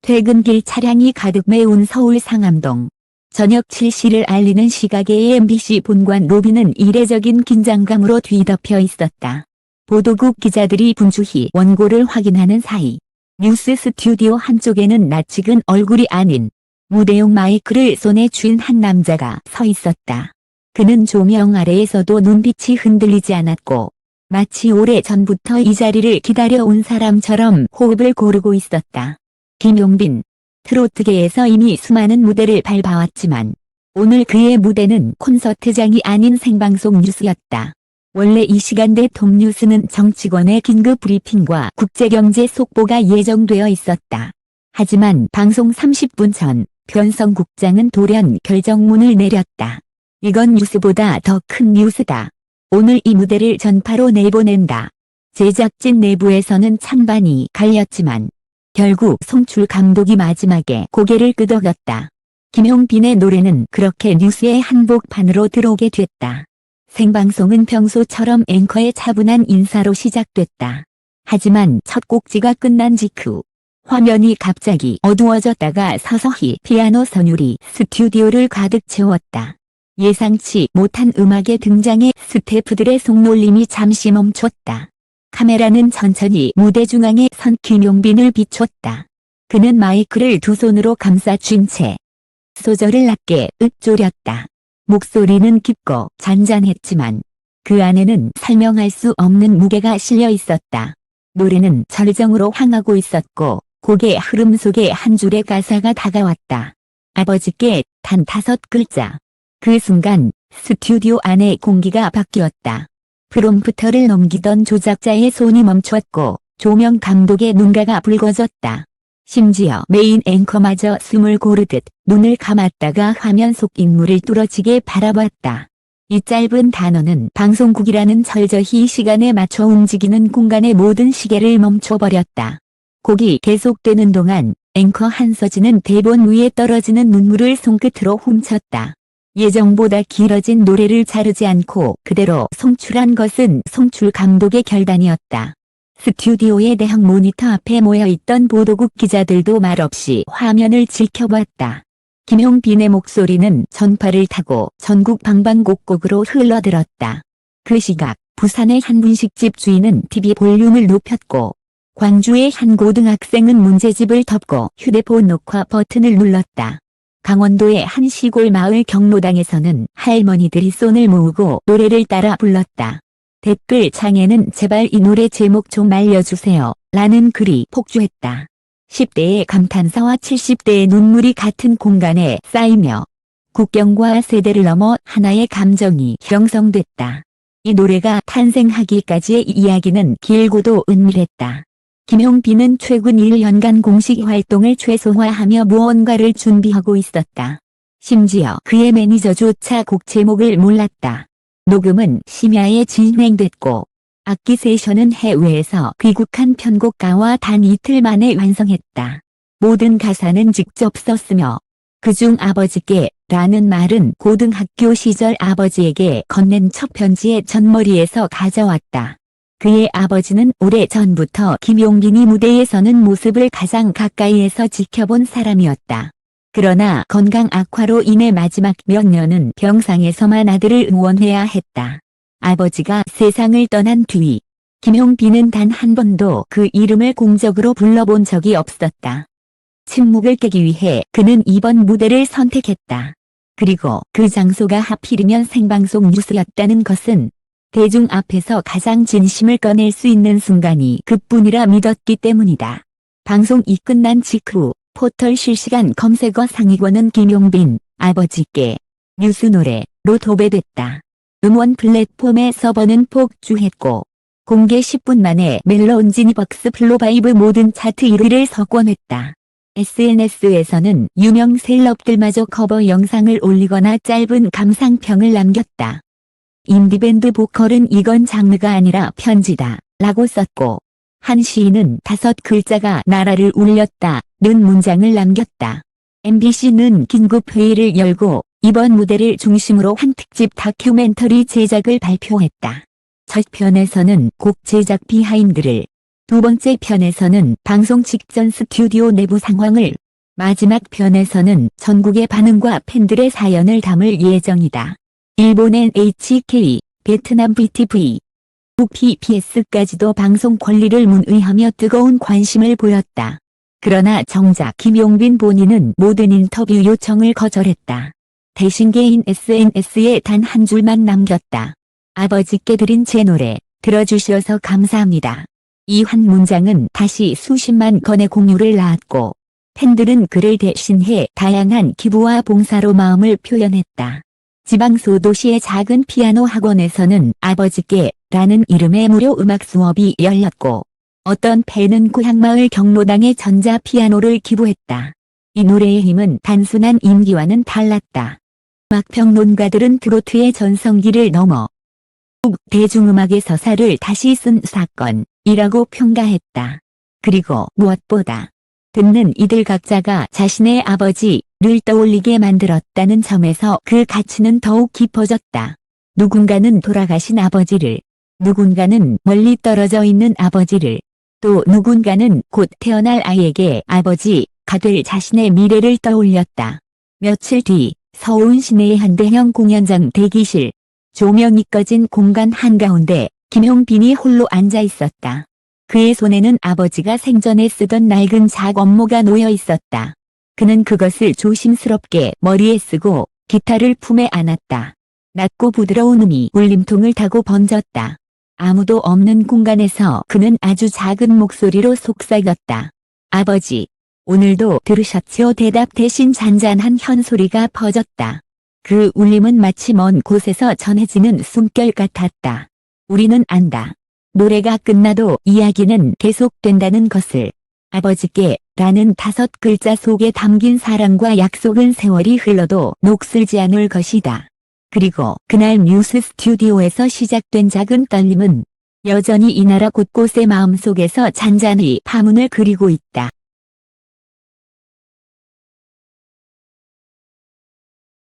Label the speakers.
Speaker 1: 퇴근길 차량이 가득 메운 서울 상암동. 저녁 7시를 알리는 시각의 MBC 본관 로비는 이례적인 긴장감으로 뒤덮여 있었다. 보도국 기자들이 분주히 원고를 확인하는 사이 뉴스 스튜디오 한쪽에는 낯익은 얼굴이 아닌 무대용 마이크를 손에 쥔 한 남자가 서 있었다. 그는 조명 아래에서도 눈빛이 흔들리지 않았고 마치 오래전부터 이 자리를 기다려온 사람처럼 호흡을 고르고 있었다. 김용빈. 트로트계에서 이미 수많은 무대를 밟아왔지만 오늘 그의 무대는 콘서트장이 아닌 생방송 뉴스였다. 원래 이 시간대 톱뉴스는 정치권의 긴급 브리핑과 국제경제 속보가 예정되어 있었다. 하지만 방송 30분 전 변성국장은 돌연 결정문을 내렸다. 이건 뉴스보다 더 큰 뉴스다. 오늘 이 무대를 전파로 내보낸다. 제작진 내부에서는 찬반이 갈렸지만 결국 송출 감독이 마지막에 고개를 끄덕였다. 김용빈의 노래는 그렇게 뉴스의 한복판으로 들어오게 됐다. 생방송은 평소처럼 앵커의 차분한 인사로 시작됐다. 하지만 첫 곡지가 끝난 직후 화면이 갑자기 어두워졌다가 서서히 피아노 선율이 스튜디오를 가득 채웠다. 예상치 못한 음악의 등장에 스태프들의 속놀림이 잠시 멈췄다. 카메라는 천천히 무대 중앙에 선 김용빈을 비췄다. 그는 마이크를 두 손으로 감싸 쥔 채 소절을 낮게 읊조렸다. 목소리는 깊고 잔잔했지만 그 안에는 설명할 수 없는 무게가 실려 있었다. 노래는 절정으로 향하고 있었고 곡의 흐름 속에 한 줄의 가사가 다가왔다. 아버지께 단 5글자. 그 순간 스튜디오 안의 공기가 바뀌었다. 프롬프터를 넘기던 조작자의 손이 멈췄고 조명 감독의 눈가가 붉어졌다. 심지어 메인 앵커마저 숨을 고르듯 눈을 감았다가 화면 속 인물을 뚫어지게 바라봤다. 이 짧은 단어는 방송국이라는 철저히 시간에 맞춰 움직이는 공간의 모든 시계를 멈춰버렸다. 곡이 계속되는 동안 앵커 한서진은 대본 위에 떨어지는 눈물을 손끝으로 훔쳤다. 예정보다 길어진 노래를 자르지 않고 그대로 송출한 것은 송출 감독의 결단이었다. 스튜디오의 대형 모니터 앞에 모여있던 보도국 기자들도 말없이 화면을 지켜봤다. 김용빈의 목소리는 전파를 타고 전국 방방곡곡으로 흘러들었다. 그 시각 부산의 한 분식집 주인은 TV 볼륨을 높였고 광주의 한 고등학생은 문제집을 덮고 휴대폰 녹화 버튼을 눌렀다. 강원도의 한 시골 마을 경로당에서는 할머니들이 손을 모으고 노래를 따라 불렀다. 댓글 창에는 제발 이 노래 제목 좀 알려주세요 라는 글이 폭주했다. 10대의 감탄사와 70대의 눈물이 같은 공간에 쌓이며 국경과 세대를 넘어 하나의 감정이 형성됐다. 이 노래가 탄생하기까지의 이야기는 길고도 은밀했다. 김용빈은 최근 1년간 공식 활동을 최소화하며 무언가를 준비하고 있었다. 심지어 그의 매니저조차 곡 제목을 몰랐다. 녹음은 심야에 진행됐고 악기 세션은 해외에서 귀국한 편곡가와 단 이틀 만에 완성했다. 모든 가사는 직접 썼으며 그중 아버지께 라는 말은 고등학교 시절 아버지에게 건넨 첫 편지의 전머리에서 가져왔다. 그의 아버지는 오래전부터 김용빈이 무대에 서는 모습을 가장 가까이에서 지켜본 사람이었다. 그러나 건강 악화로 인해 마지막 몇 년은 병상에서만 아들을 응원해야 했다. 아버지가 세상을 떠난 뒤 김용빈은 단 한 번도 그 이름을 공적으로 불러본 적이 없었다. 침묵을 깨기 위해 그는 이번 무대를 선택했다. 그리고 그 장소가 하필이면 생방송 뉴스였다는 것은 대중 앞에서 가장 진심을 꺼낼 수 있는 순간이 그뿐이라 믿었기 때문이다. 방송이 끝난 직후 포털 실시간 검색어 상위권은 김용빈, 아버지께, 뉴스 노래로 도배됐다. 음원 플랫폼의 서버는 폭주했고 공개 10분 만에 멜론지니벅스 플로5 모든 차트 1위를 석권했다. SNS에서는 유명 셀럽들마저 커버 영상을 올리거나 짧은 감상평을 남겼다. 인디밴드 보컬은 이건 장르가 아니라 편지다 라고 썼고 한 시인은 5글자가 나라를 울렸다 는 문장을 남겼다. MBC는 긴급회의를 열고 이번 무대를 중심으로 한 특집 다큐멘터리 제작을 발표했다. 첫 편에서는 곡 제작 비하인드를 두 번째 편에서는 방송 직전 스튜디오 내부 상황을, 마지막 편에서는 전국의 반응과 팬들의 사연을 담을 예정이다. 일본 NHK, 베트남 BTV, 북 PBS까지도 방송 권리를 문의하며 뜨거운 관심을 보였다. 그러나 정작 김용빈 본인은 모든 인터뷰 요청을 거절했다. 대신 개인 SNS에 단 한 줄만 남겼다. 아버지께 드린 제 노래, 들어주셔서 감사합니다. 이 한 문장은 다시 수십만 건의 공유를 낳았고, 팬들은 그를 대신해 다양한 기부와 봉사로 마음을 표현했다. 지방 소도시의 작은 피아노 학원에서는 아버지께 라는 이름의 무료 음악 수업이 열렸고, 어떤 팬은 고향마을 경로당에 전자 피아노를 기부했다. 이 노래의 힘은 단순한 인기와는 달랐다. 음악평론가들은 트로트의 전성기를 넘어 대중음악의 서사를 다시 쓴 사건이라고 평가했다. 그리고 무엇보다 듣는 이들 각자가 자신의 아버지를 떠올리게 만들었다는 점에서 그 가치는 더욱 깊어졌다. 누군가는 돌아가신 아버지를, 누군가는 멀리 떨어져 있는 아버지를, 또 누군가는 곧 태어날 아이에게 아버지가 될 자신의 미래를 떠올렸다. 며칠 뒤 서울 시내의 한 대형 공연장 대기실, 조명이 꺼진 공간 한가운데 김용빈이 홀로 앉아 있었다. 그의 손에는 아버지가 생전에 쓰던 낡은 작업모가 놓여 있었다. 그는 그것을 조심스럽게 머리에 쓰고 기타를 품에 안았다. 낮고 부드러운 음이 울림통을 타고 번졌다. 아무도 없는 공간에서 그는 아주 작은 목소리로 속삭였다. 아버지, 오늘도 들으셨죠? 대답 대신 잔잔한 현소리가 퍼졌다. 그 울림은 마치 먼 곳에서 전해지는 숨결 같았다. 우리는 안다. 노래가 끝나도 이야기는 계속된다는 것을. 아버지께 라는 5글자 속에 담긴 사랑과 약속은 세월이 흘러도 녹슬지 않을 것이다. 그리고 그날 뉴스 스튜디오에서 시작된 작은 떨림은 여전히 이 나라 곳곳의 마음속에서 잔잔히 파문을 그리고 있다.